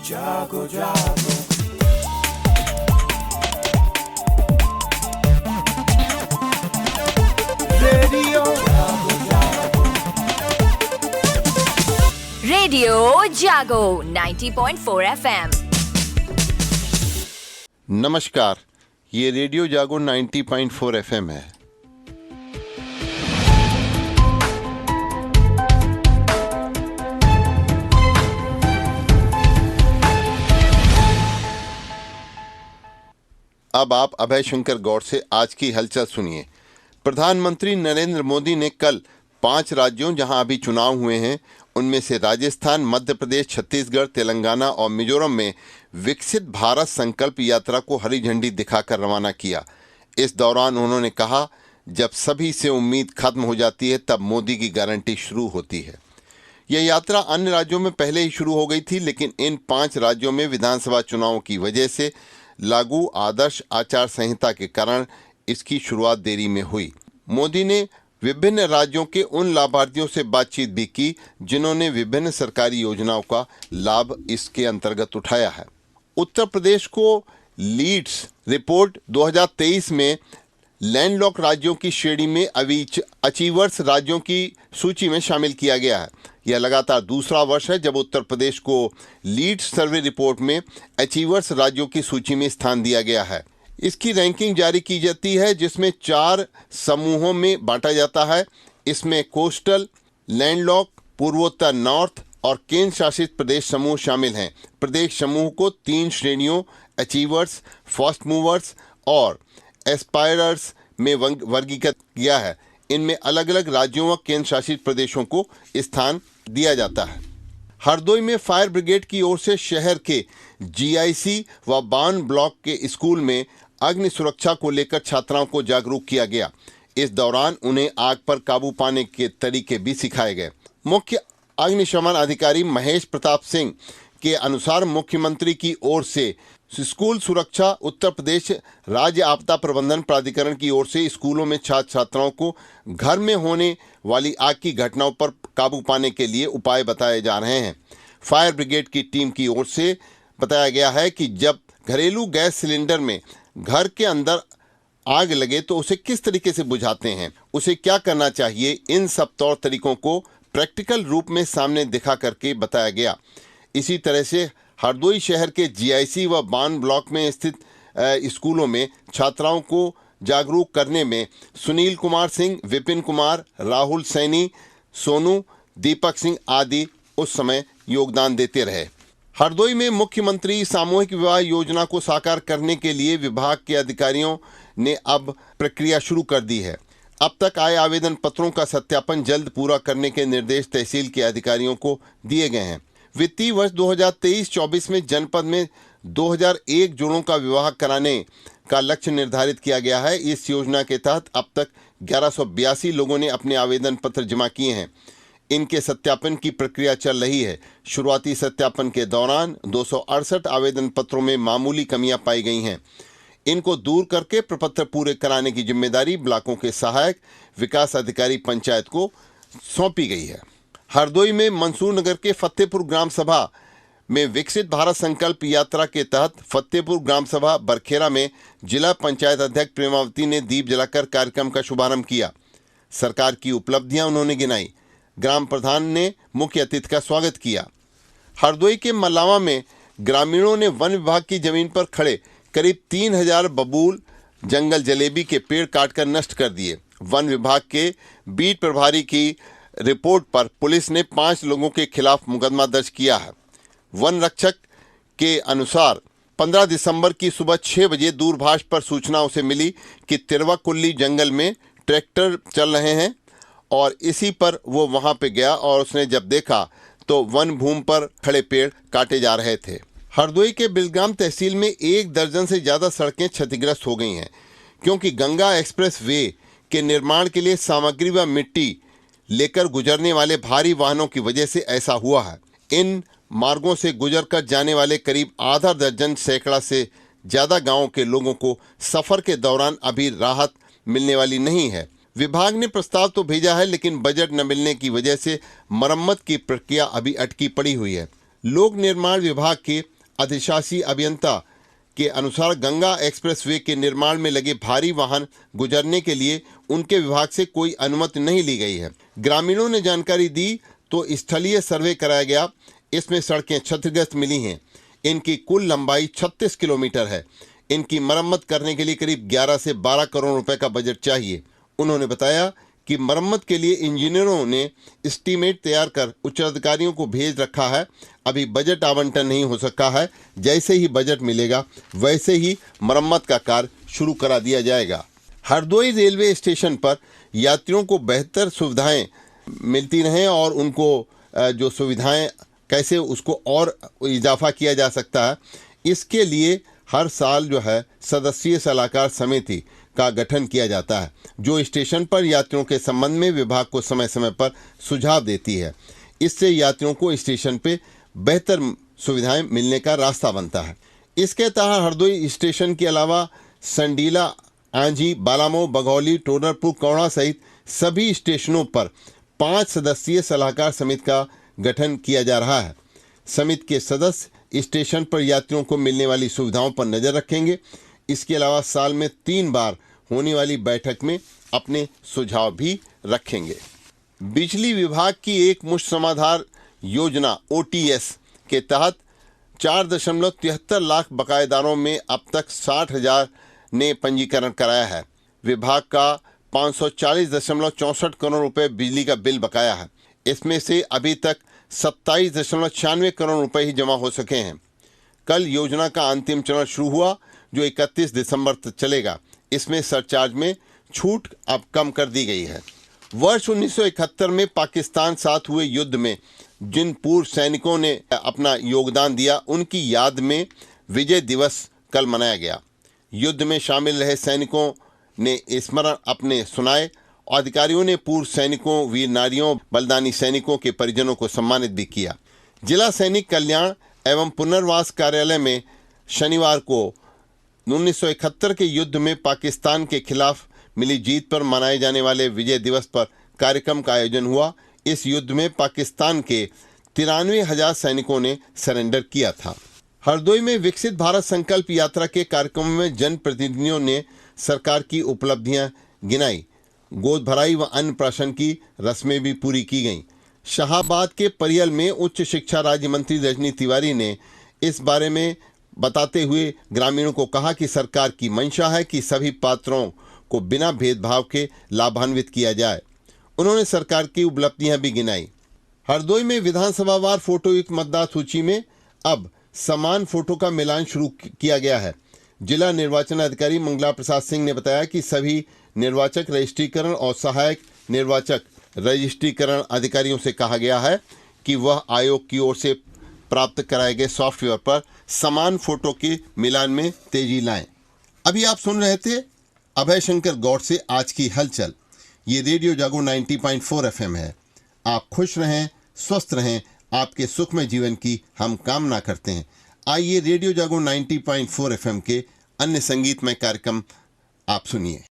जागो जागो रेडियो जागो जागो रेडियो जागो 90.4 FM। नमस्कार, ये रेडियो जागो 90.4 FM है। अब आप अभय शंकर गौड़ से आज की हलचल सुनिए। प्रधानमंत्री नरेंद्र मोदी ने कल 5 राज्यों जहां अभी चुनाव हुए हैं उनमें से राजस्थान, मध्य प्रदेश, छत्तीसगढ़, तेलंगाना और मिजोरम में विकसित भारत संकल्प यात्रा को हरी झंडी दिखाकर रवाना किया। इस दौरान उन्होंने कहा, जब सभी से उम्मीद खत्म हो जाती है तब मोदी की गारंटी शुरू होती है। यह यात्रा अन्य राज्यों में पहले ही शुरू हो गई थी, लेकिन इन 5 राज्यों में विधानसभा चुनावों की वजह से लागू आदर्श आचार संहिता के कारण इसकी शुरुआत देरी में हुई। मोदी ने विभिन्न राज्यों के उन लाभार्थियों से बातचीत भी की जिन्होंने विभिन्न सरकारी योजनाओं का लाभ इसके अंतर्गत उठाया है। उत्तर प्रदेश को लीड्स रिपोर्ट 2023 में लैंडलॉक राज्यों की श्रेणी में अचीवर्स राज्यों की सूची में शामिल किया गया है। यह लगातार दूसरा वर्ष है जब उत्तर प्रदेश को लीड्स सर्वे रिपोर्ट में अचीवर्स राज्यों की सूची में स्थान दिया गया है। इसकी रैंकिंग जारी की जाती है जिसमें 4 समूहों में बांटा जाता है। इसमें कोस्टल, लैंडलॉक, पूर्वोत्तर नॉर्थ और केंद्र शासित प्रदेश समूह शामिल हैं। प्रदेश समूह को 3 श्रेणियों अचीवर्स, फास्ट मूवर्स और एस्पायरर्स में वर्गीकृत किया है। इनमें अलग अलग राज्यों व केंद्र शासित प्रदेशों को स्थान दिया जाता है। हरदोई में फायर ब्रिगेड की ओर से शहर के जीआईसी व बान ब्लॉक के स्कूल में अग्नि सुरक्षा को लेकर छात्राओं को जागरूक किया गया। इस दौरान उन्हें आग पर काबू पाने के तरीके भी सिखाए गए। मुख्य अग्निशमन अधिकारी महेश प्रताप सिंह के अनुसार मुख्यमंत्री की ओर से स्कूल सुरक्षा उत्तर प्रदेश राज्य आपदा प्रबंधन प्राधिकरण की ओर से स्कूलों में छात्र छात्राओं को घर में होने वाली आग की घटनाओं पर काबू पाने के लिए उपाय बताए जा रहे हैं। फायर ब्रिगेड की टीम की ओर से बताया गया है कि जब घरेलू गैस सिलेंडर में घर के अंदर आग लगे तो उसे किस तरीके से बुझाते हैं, उसे क्या करना चाहिए, इन सब तौर तरीकों को प्रैक्टिकल रूप में सामने दिखा करके बताया गया। इसी तरह से हरदोई शहर के जीआईसी व बान ब्लॉक में स्थित स्कूलों में छात्राओं को जागरूक करने में सुनील कुमार सिंह, विपिन कुमार, राहुल सैनी, सोनू, दीपक सिंह आदि उस समय योगदान देते रहे। हरदोई में मुख्यमंत्री सामूहिक विवाह योजना को साकार करने के लिए विभाग के अधिकारियों ने अब प्रक्रिया शुरू कर दी है। अब तक आए आवेदन पत्रों का सत्यापन जल्द पूरा करने के निर्देश तहसील के अधिकारियों को दिए गए हैं। वित्तीय वर्ष 2023-24 में जनपद में 2001 जोड़ों का विवाह कराने का लक्ष्य निर्धारित किया गया है। इस योजना के तहत अब तक 1182 लोगों ने अपने आवेदन पत्र जमा किए हैं। इनके सत्यापन की प्रक्रिया चल रही है। शुरुआती सत्यापन के दौरान 268 आवेदन पत्रों में मामूली कमियां पाई गई हैं। इनको दूर करके प्रपत्र पूरे कराने की जिम्मेदारी ब्लॉकों के सहायक विकास अधिकारी पंचायत को सौंपी गई है। हरदोई में मंसूर नगर के फतेहपुर ग्राम सभा में विकसित भारत संकल्प यात्रा के तहत फतेहपुर ग्राम सभा बरखेरा में जिला पंचायत अध्यक्ष प्रेमावती ने दीप जलाकर कार्यक्रम का शुभारंभ किया। सरकार की उपलब्धियां उन्होंने गिनाई। ग्राम प्रधान ने मुख्य अतिथि का स्वागत किया। हरदोई के मल्लावा में ग्रामीणों ने वन विभाग की जमीन पर खड़े करीब 3000 बबूल जंगल जलेबी के पेड़ काटकर नष्ट कर दिए। वन विभाग के बीट प्रभारी की रिपोर्ट पर पुलिस ने 5 लोगों के खिलाफ मुकदमा दर्ज किया है। वन रक्षक के अनुसार 15 दिसंबर की सुबह 6 बजे दूरभाष पर सूचना उसे मिली कि तिरवाकुल्ली जंगल में ट्रैक्टर चल रहे हैं और इसी पर वो वहां पे गया और उसने जब देखा तो वन भूमि पर खड़े पेड़ काटे जा रहे थे। हरदोई के बिलगाम तहसील में 1 दर्जन से ज़्यादा सड़कें क्षतिग्रस्त हो गई हैं क्योंकि गंगा एक्सप्रेस वे के निर्माण के लिए सामग्री व मिट्टी लेकर गुजरने वाले भारी वाहनों की वजह से ऐसा हुआ है। इन मार्गों से गुजरकर जाने वाले करीब आधा दर्जन सैकड़ा से ज़्यादा गांवों के लोगों को सफ़र के दौरान अभी राहत मिलने वाली नहीं है। विभाग ने प्रस्ताव तो भेजा है लेकिन बजट न मिलने की वजह से मरम्मत की प्रक्रिया अभी अटकी पड़ी हुई है। लोक निर्माण विभाग के अधिशासी अभियंता के अनुसार गंगा एक्सप्रेसवे के निर्माण में लगे भारी वाहन गुजरने के लिए उनके विभाग से कोई अनुमति नहीं ली गई है। ग्रामीणों ने जानकारी दी तो स्थलीय सर्वे कराया गया। इसमें सड़कें क्षतिग्रस्त मिली हैं। इनकी कुल लंबाई 36 किलोमीटर है। इनकी मरम्मत करने के लिए करीब 11 से 12 करोड़ रुपए का बजट चाहिए। उन्होंने बताया कि मरम्मत के लिए इंजीनियरों ने एस्टीमेट तैयार कर उच्च अधिकारियों को भेज रखा है। अभी बजट आवंटन नहीं हो सका है। जैसे ही बजट मिलेगा वैसे ही मरम्मत का कार्य शुरू करा दिया जाएगा। हरदोई रेलवे स्टेशन पर यात्रियों को बेहतर सुविधाएं मिलती रहें और उनको जो सुविधाएं कैसे उसको और इजाफा किया जा सकता है, इसके लिए हर साल जो है सदस्यीय सलाहकार समिति का गठन किया जाता है, जो स्टेशन पर यात्रियों के संबंध में विभाग को समय समय पर सुझाव देती है। इससे यात्रियों को स्टेशन पे बेहतर सुविधाएं मिलने का रास्ता बनता है। इसके तहत हरदोई स्टेशन के अलावा संडीला, आंजी, बालामो, बघौली, टोडरपुर, कौड़ा सहित सभी स्टेशनों पर 5 सदस्यीय सलाहकार समिति का गठन किया जा रहा है। समिति के सदस्य स्टेशन पर यात्रियों को मिलने वाली सुविधाओं पर नजर रखेंगे। इसके अलावा साल में 3 बार होने वाली बैठक में अपने सुझाव भी रखेंगे। बिजली विभाग की एक मुश्त समाधान योजना OTS के तहत 4.73 लाख बकायेदारों में अब तक 60,000 ने पंजीकरण कराया है। विभाग का 540.64 करोड़ रुपए बिजली का बिल बकाया है। इसमें से अभी तक 27.96 करोड़ रुपए ही जमा हो सके हैं। कल योजना का अंतिम चरण शुरू हुआ जो 31 दिसंबर तक चलेगा। इसमें सरचार्ज में छूट अब कम कर दी गई है। वर्ष 1971 में पाकिस्तान साथ हुए युद्ध में जिन पूर्व सैनिकों ने अपना योगदान दिया, उनकी याद में विजय दिवस कल मनाया गया। युद्ध में शामिल रहे सैनिकों ने स्मरण अपने सुनाए। अधिकारियों ने पूर्व सैनिकों, वीर नारियों, बलिदानी सैनिकों के परिजनों को सम्मानित भी किया। जिला सैनिक कल्याण एवं पुनर्वास कार्यालय में शनिवार को 1971 के युद्ध में पाकिस्तान के खिलाफ मिली जीत पर मनाए जाने वाले विजय दिवस पर कार्यक्रम का आयोजन हुआ। इस युद्ध में पाकिस्तान के 93,000 सैनिकों ने सरेंडर किया था। हरदोई में विकसित भारत संकल्प यात्रा के कार्यक्रम में जनप्रतिनिधियों ने सरकार की उपलब्धियां गिनाई। गोद भराई व अन्य प्राशन की रस्में भी पूरी की गईं। शाहाबाद के परियल में उच्च शिक्षा राज्य मंत्री रजनी तिवारी ने इस बारे में बताते हुए ग्रामीणों को कहा कि सरकार की मंशा है कि सभी पात्रों को बिना भेदभाव के लाभान्वित किया जाए। उन्होंने सरकार की उपलब्धियां भी गिनाई। हरदोई में विधानसभावार फोटोयुक्त मतदाता सूची में अब समान फोटो का मिलान शुरू किया गया है। जिला निर्वाचन अधिकारी मंगला प्रसाद सिंह ने बताया कि सभी निर्वाचक रजिस्ट्रीकरण और सहायक निर्वाचक रजिस्ट्रीकरण अधिकारियों से कहा गया है कि वह आयोग की ओर से प्राप्त कराए गए सॉफ्टवेयर पर समान फोटो के मिलान में तेजी लाएं। अभी आप सुन रहे थे अभय शंकर गौड़ से आज की हलचल। ये रेडियो जागो 90.4 FM है। आप खुश रहें, स्वस्थ रहें, आपके सुखमय जीवन की हम कामना करते हैं। आइए रेडियो जागो 90.4 FM के अन्य संगीतमय कार्यक्रम आप सुनिए।